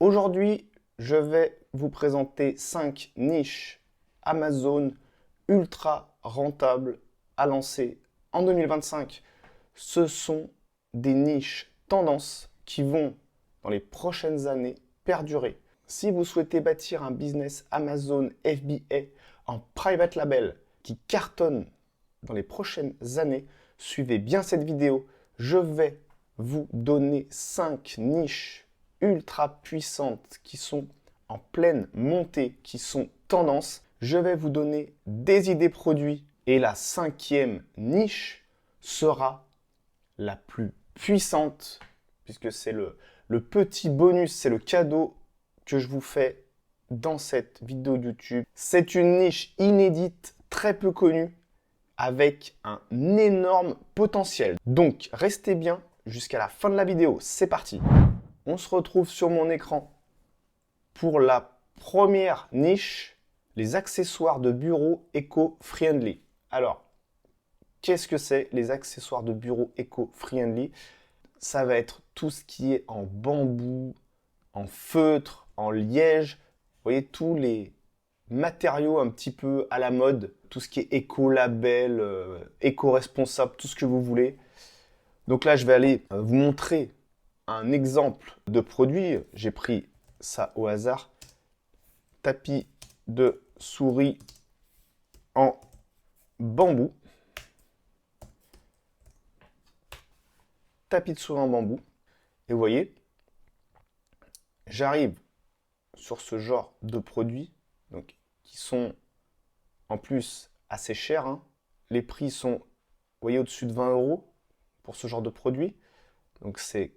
Aujourd'hui, je vais vous présenter 5 niches Amazon ultra rentables à lancer en 2025. Ce sont des niches tendances qui vont, dans les prochaines années, perdurer. Si vous souhaitez bâtir un business Amazon FBA en private label qui cartonne dans les prochaines années, suivez bien cette vidéo. Je vais vous donner 5 niches ultra puissantes qui sont en pleine montée, qui sont tendances. Je vais vous donner des idées produits et la 5e niche sera la plus puissante puisque c'est le petit bonus, c'est le cadeau que je vous fais dans cette vidéo YouTube. C'est une niche inédite, très peu connue, avec un énorme potentiel. Donc, restez bien jusqu'à la fin de la vidéo. C'est parti. On se retrouve sur mon écran pour la première niche, les accessoires de bureau éco-friendly. Alors, qu'est-ce que c'est les accessoires de bureau éco-friendly? Ça va être tout ce qui est en bambou, en feutre, en liège. Vous voyez, tous les matériaux un petit peu à la mode, tout ce qui est éco-label, éco-responsable, tout ce que vous voulez. Donc là, je vais aller vous montrer un exemple de produit. J'ai pris ça au hasard. Tapis de souris en bambou. Tapis de souris en bambou. Et vous voyez, j'arrive sur ce genre de produits, donc, qui sont en plus assez chers. Hein. Les prix sont, vous voyez, au-dessus de 20 € pour ce genre de produit. Donc c'est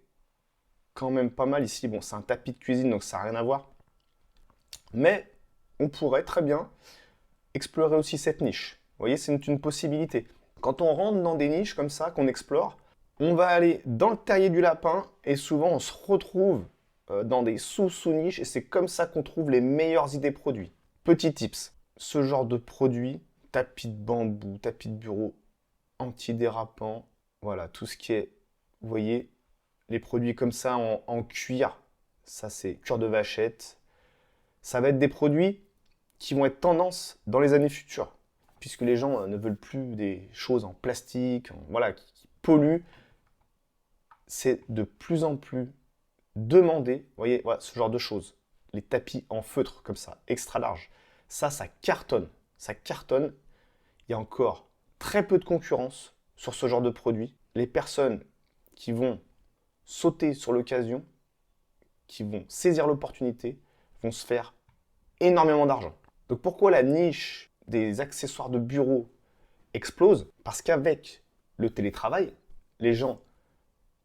quand même pas mal ici. Bon, c'est un tapis de cuisine, donc ça n'a rien à voir. Mais on pourrait très bien explorer aussi cette niche. Vous voyez, c'est une possibilité. Quand on rentre dans des niches comme ça, qu'on explore, on va aller dans le terrier du lapin et souvent on se retrouve dans des sous-niches et c'est comme ça qu'on trouve les meilleures idées produits. Petit tips, ce genre de produit, tapis de bambou, tapis de bureau, antidérapant, voilà, tout ce qui est, vous voyez, les produits comme ça en cuir, ça c'est cuir de vachette, ça va être des produits qui vont être tendance dans les années futures, puisque les gens ne veulent plus des choses en plastique, voilà, qui polluent. C'est de plus en plus demandé, vous voyez, voilà, ce genre de choses. Les tapis en feutre comme ça, extra large. Ça cartonne. Ça cartonne. Il y a encore très peu de concurrence sur ce genre de produit. Les personnes qui vont sauter sur l'occasion, qui vont saisir l'opportunité, vont se faire énormément d'argent. Donc pourquoi la niche des accessoires de bureau explose? Parce qu'avec le télétravail, les gens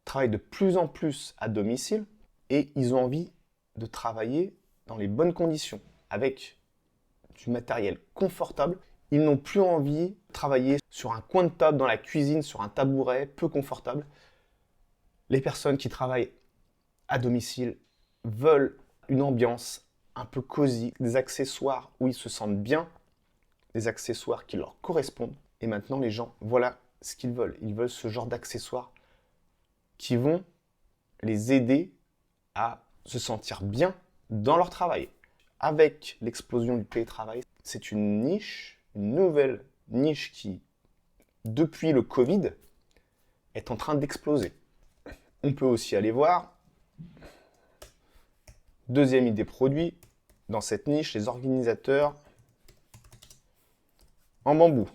travaillent de plus en plus à domicile et ils ont envie de travailler dans les bonnes conditions, avec du matériel confortable. Ils n'ont plus envie de travailler sur un coin de table dans la cuisine, sur un tabouret peu confortable. Les personnes qui travaillent à domicile veulent une ambiance un peu cosy, des accessoires où ils se sentent bien, des accessoires qui leur correspondent. Et maintenant, les gens, voilà ce qu'ils veulent. Ils veulent ce genre d'accessoires qui vont les aider à se sentir bien dans leur travail. Avec l'explosion du télétravail, c'est une niche, une nouvelle niche qui, depuis le Covid, est en train d'exploser. On peut aussi aller voir, deuxième idée produit, dans cette niche, les organisateurs en bambou. Vous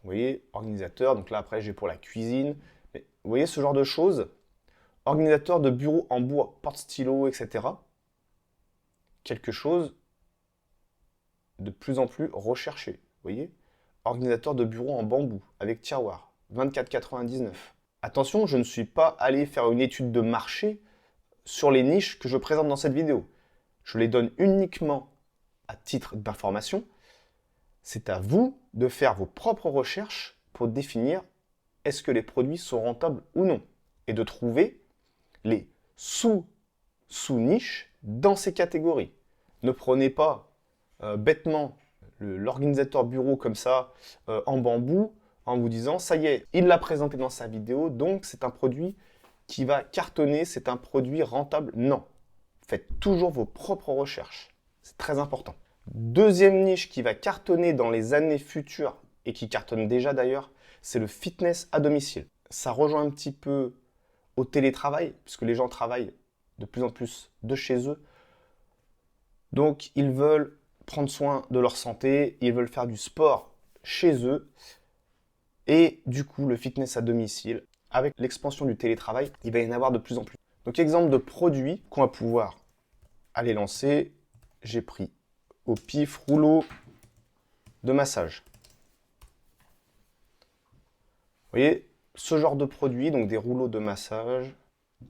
voyez, organisateur, donc là après j'ai pour la cuisine. Mais vous voyez ce genre de choses, organisateur de bureau en bois, porte-stylo, etc. Quelque chose de plus en plus recherché. Vous voyez, organisateur de bureau en bambou avec tiroir, 24,99 €. Attention, je ne suis pas allé faire une étude de marché sur les niches que je présente dans cette vidéo. Je les donne uniquement à titre d'information. C'est à vous de faire vos propres recherches pour définir est-ce que les produits sont rentables ou non et de trouver les sous-niches dans ces catégories. Ne prenez pas bêtement l'organisateur bureau comme ça en bambou en vous disant ça y est, il l'a présenté dans sa vidéo, donc c'est un produit qui va cartonner, c'est un produit rentable? Non. Faites toujours vos propres recherches. C'est très important. Deuxième niche qui va cartonner dans les années futures et qui cartonne déjà d'ailleurs, c'est le fitness à domicile. Ça rejoint un petit peu au télétravail, puisque les gens travaillent de plus en plus de chez eux. Donc, ils veulent prendre soin de leur santé, ils veulent faire du sport chez eux. Et du coup, le fitness à domicile, avec l'expansion du télétravail, il va y en avoir de plus en plus. Donc, exemple de produits qu'on va pouvoir aller lancer. J'ai pris au pif rouleau de massage. Vous voyez, ce genre de produit, donc des rouleaux de massage. Vous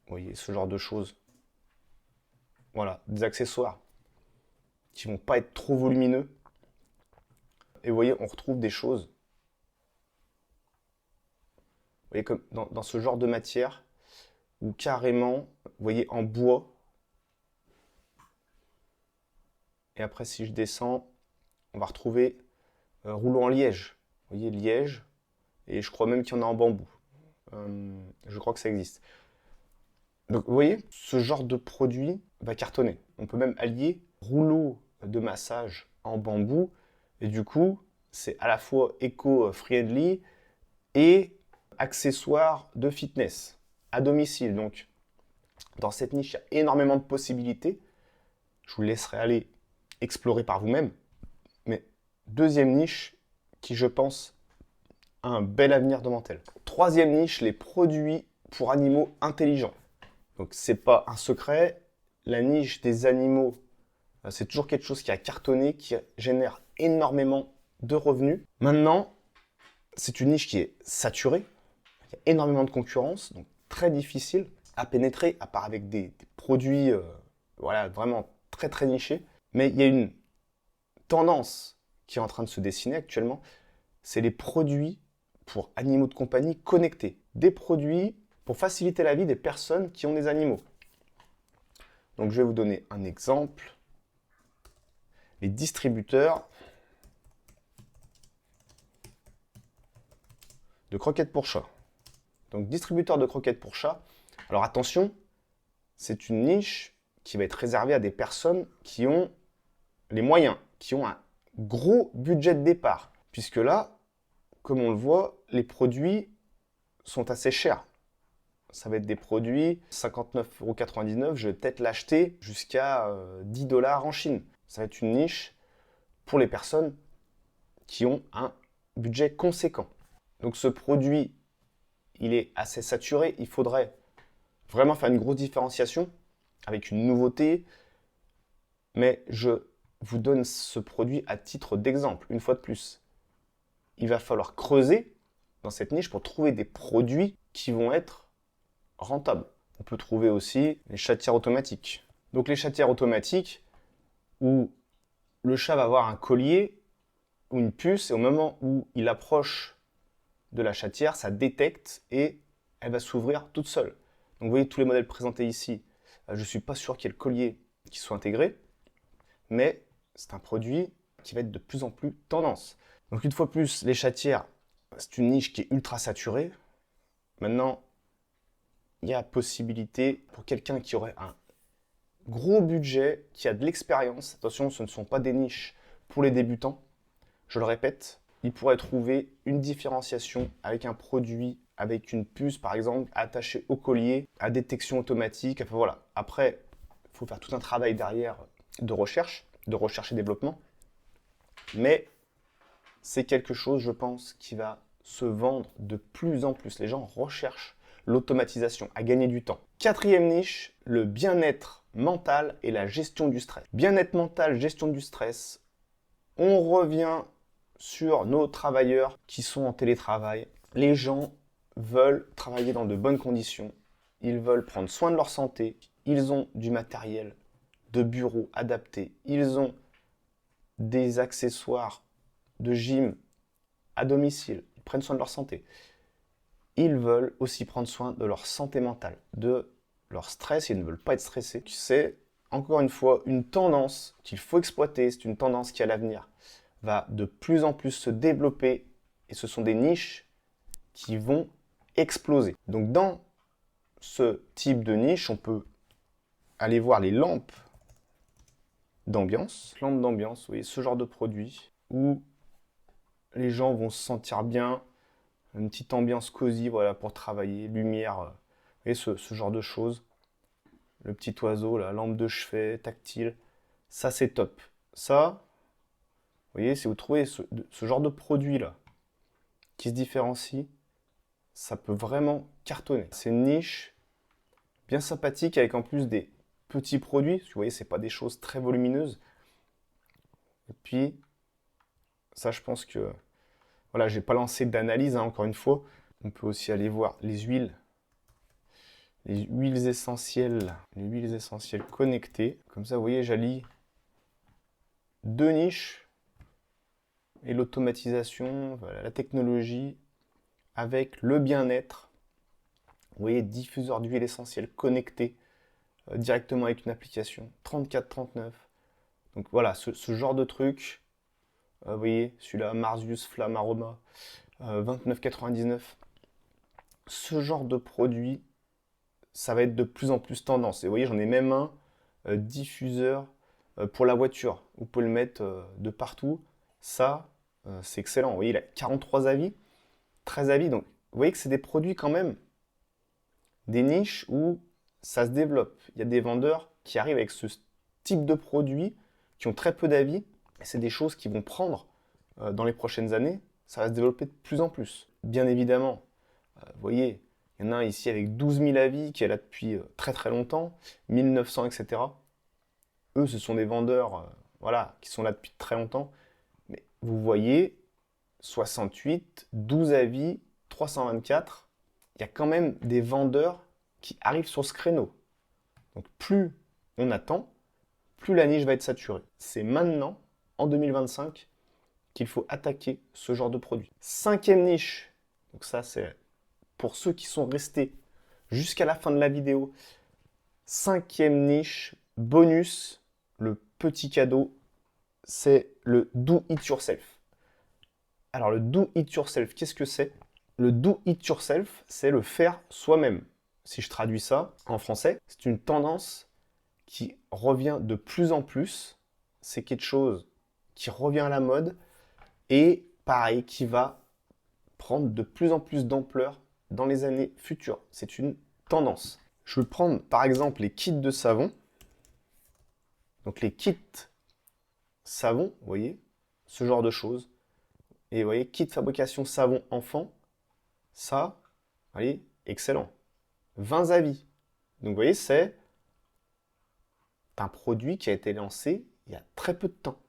voyez, ce genre de choses. Voilà, des accessoires qui vont pas être trop volumineux. Et vous voyez, on retrouve des choses. Vous voyez, comme dans ce genre de matière, ou carrément, vous voyez, en bois. Et après, si je descends, on va retrouver rouleau en liège. Vous voyez, liège. Et je crois même qu'il y en a en bambou. Je crois que ça existe. Donc, vous voyez, ce genre de produit va cartonner. On peut même allier rouleau de massage en bambou. Et du coup, c'est à la fois éco-friendly et accessoire de fitness à domicile. Donc, dans cette niche, il y a énormément de possibilités. Je vous laisserai aller explorer par vous-même. Mais deuxième niche qui, je pense, a un bel avenir devant elle. Troisième niche, les produits pour animaux intelligents. Donc, c'est pas un secret. La niche des animaux, c'est toujours quelque chose qui a cartonné, qui génère énormément de revenus. Maintenant, c'est une niche qui est saturée. Il y a énormément de concurrence, donc très difficile à pénétrer, à part avec des produits voilà, vraiment très très nichés. Mais il y a une tendance qui est en train de se dessiner actuellement, c'est les produits pour animaux de compagnie connectés. Des produits pour faciliter la vie des personnes qui ont des animaux. Donc je vais vous donner un exemple. Les distributeurs de croquettes pour chat. Donc distributeur de croquettes pour chat. Alors attention, c'est une niche qui va être réservée à des personnes qui ont les moyens, qui ont un gros budget de départ. Puisque là, comme on le voit, les produits sont assez chers. Ça va être des produits 59,99 €, je vais peut-être l'acheter jusqu'à 10 $ en Chine. Ça va être une niche pour les personnes qui ont un budget conséquent. Donc ce produit, il est assez saturé. Il faudrait vraiment faire une grosse différenciation avec une nouveauté. Mais je vous donne ce produit à titre d'exemple, une fois de plus. Il va falloir creuser dans cette niche pour trouver des produits qui vont être rentables. On peut trouver aussi les chatières automatiques. Donc les chatières automatiques où le chat va avoir un collier ou une puce et au moment où il approche de la chatière, ça détecte et elle va s'ouvrir toute seule. Donc vous voyez tous les modèles présentés ici. Je ne suis pas sûr qu'il y ait le collier qui soit intégré, mais c'est un produit qui va être de plus en plus tendance. Donc une fois de plus, les chatières, c'est une niche qui est ultra saturée. Maintenant, il y a possibilité pour quelqu'un qui aurait un gros budget, qui a de l'expérience. Attention, ce ne sont pas des niches pour les débutants. Je le répète, il pourrait trouver une différenciation avec un produit, avec une puce par exemple, attachée au collier, à détection automatique. Enfin voilà. Après, il faut faire tout un travail derrière de recherche et développement. Mais c'est quelque chose, je pense, qui va se vendre de plus en plus. Les gens recherchent l'automatisation, à gagner du temps. Quatrième niche, le bien-être mental et la gestion du stress. Bien-être mental, gestion du stress. On revient sur nos travailleurs qui sont en télétravail. Les gens veulent travailler dans de bonnes conditions. Ils veulent prendre soin de leur santé. Ils ont du matériel de bureau adapté. Ils ont des accessoires de gym à domicile. Ils prennent soin de leur santé. Ils veulent aussi prendre soin de leur santé mentale, de leur stress. Ils ne veulent pas être stressés. C'est encore une fois une tendance qu'il faut exploiter. C'est une tendance qui à l'avenir va de plus en plus se développer. Et ce sont des niches qui vont exploser. Donc dans ce type de niche, on peut aller voir les lampes d'ambiance. Lampes d'ambiance, vous voyez, ce genre de produit où les gens vont se sentir bien, une petite ambiance cosy, voilà, pour travailler, lumière, vous voyez, ce genre de choses. Le petit oiseau, la lampe de chevet, tactile, ça c'est top. Ça, vous voyez, si vous trouvez ce genre de produit-là qui se différencie, ça peut vraiment cartonner. C'est une niche bien sympathique avec en plus des petits produits. Vous voyez, c'est pas des choses très volumineuses. Et puis, ça, je pense que... Voilà, j'ai pas lancé d'analyse, hein, encore une fois. On peut aussi aller voir les huiles essentielles, les huiles essentielles connectées. Comme ça, vous voyez, j'allie deux niches et l'automatisation, voilà, la technologie avec le bien-être. Vous voyez, diffuseur d'huile essentielle connecté directement avec une application, 34,39. Donc voilà, ce genre de truc. Vous voyez, celui-là, Marzius Flamme Aroma, 29,99. Ce genre de produit, ça va être de plus en plus tendance. Et vous voyez, j'en ai même un diffuseur pour la voiture. Vous pouvez le mettre de partout. Ça, c'est excellent. Vous voyez, il a 43 avis, 13 avis. Donc, vous voyez que c'est des produits quand même, des niches où ça se développe. Il y a des vendeurs qui arrivent avec ce type de produits qui ont très peu d'avis. Et c'est des choses qui vont prendre dans les prochaines années. Ça va se développer de plus en plus. Bien évidemment, vous voyez, il y en a un ici avec 12 000 avis qui est là depuis très très longtemps, 1900, etc. Eux, ce sont des vendeurs voilà, qui sont là depuis très longtemps. Mais vous voyez, 68, 12 avis, 324. Il y a quand même des vendeurs qui arrivent sur ce créneau. Donc plus on attend, plus la niche va être saturée. C'est maintenant, en 2025, qu'il faut attaquer ce genre de produit. Cinquième niche, donc ça c'est pour ceux qui sont restés jusqu'à la fin de la vidéo. Cinquième niche, bonus, le petit cadeau, c'est le do it yourself. Alors le do it yourself, qu'est-ce que c'est? Le do it yourself, c'est le faire soi-même. Si je traduis ça en français, c'est une tendance qui revient de plus en plus. C'est quelque chose qui revient à la mode et pareil, qui va prendre de plus en plus d'ampleur dans les années futures. C'est une tendance. Je vais prendre par exemple les kits de savon. Donc les kits savon, vous voyez, ce genre de choses. Et vous voyez, kit fabrication savon enfant, ça, vous voyez, excellent. 20 avis. Donc vous voyez, c'est un produit qui a été lancé il y a très peu de temps.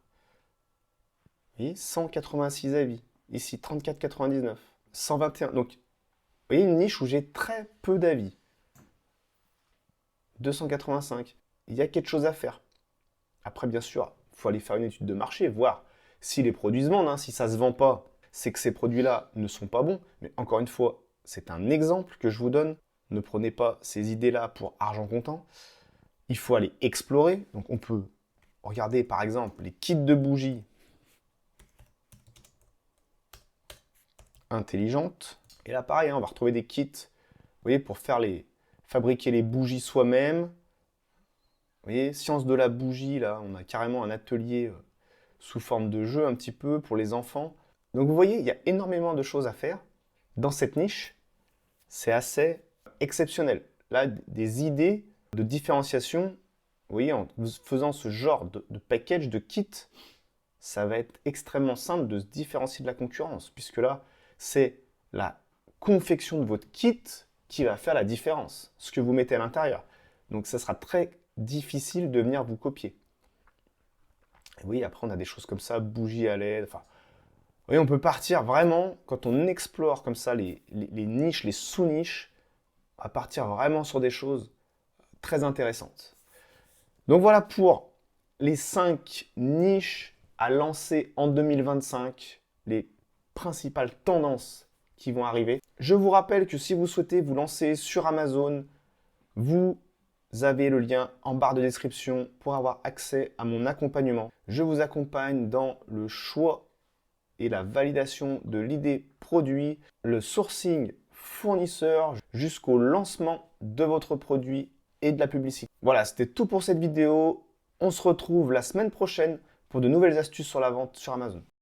Vous voyez, 186 avis. Ici, 34,99. 121. Donc, vous voyez, une niche où j'ai très peu d'avis. 285. Il y a quelque chose à faire. Après, bien sûr, il faut aller faire une étude de marché, voir si les produits se vendent. Hein. Si ça ne se vend pas, c'est que ces produits-là ne sont pas bons. Mais encore une fois, c'est un exemple que je vous donne. Ne prenez pas ces idées-là pour argent comptant. Il faut aller explorer. Donc, on peut regarder, par exemple, les kits de bougies intelligentes. Et là, pareil, hein, on va retrouver des kits, vous voyez, pour fabriquer les bougies soi-même. Vous voyez, science de la bougie, là, on a carrément un atelier sous forme de jeu un petit peu pour les enfants. Donc vous voyez, il y a énormément de choses à faire dans cette niche. C'est assez exceptionnel. Là, des idées de différenciation, vous voyez, en faisant ce genre de package, de kit, ça va être extrêmement simple de se différencier de la concurrence, puisque là, c'est la confection de votre kit qui va faire la différence, ce que vous mettez à l'intérieur. Donc ça sera très difficile de venir vous copier. Et oui, après on a des choses comme ça, bougies à LED, enfin... Vous voyez, on peut partir vraiment, quand on explore comme ça les niches, les sous-niches, à partir vraiment sur des choses très intéressantes. Donc voilà pour les 5 niches à lancer en 2025, les principales tendances qui vont arriver. Je vous rappelle que si vous souhaitez vous lancer sur Amazon, vous avez le lien en barre de description pour avoir accès à mon accompagnement. Je vous accompagne dans le choix et la validation de l'idée produit, le sourcing fournisseur jusqu'au lancement de votre produit et de la publicité. Voilà, c'était tout pour cette vidéo. On se retrouve la semaine prochaine pour de nouvelles astuces sur la vente sur Amazon.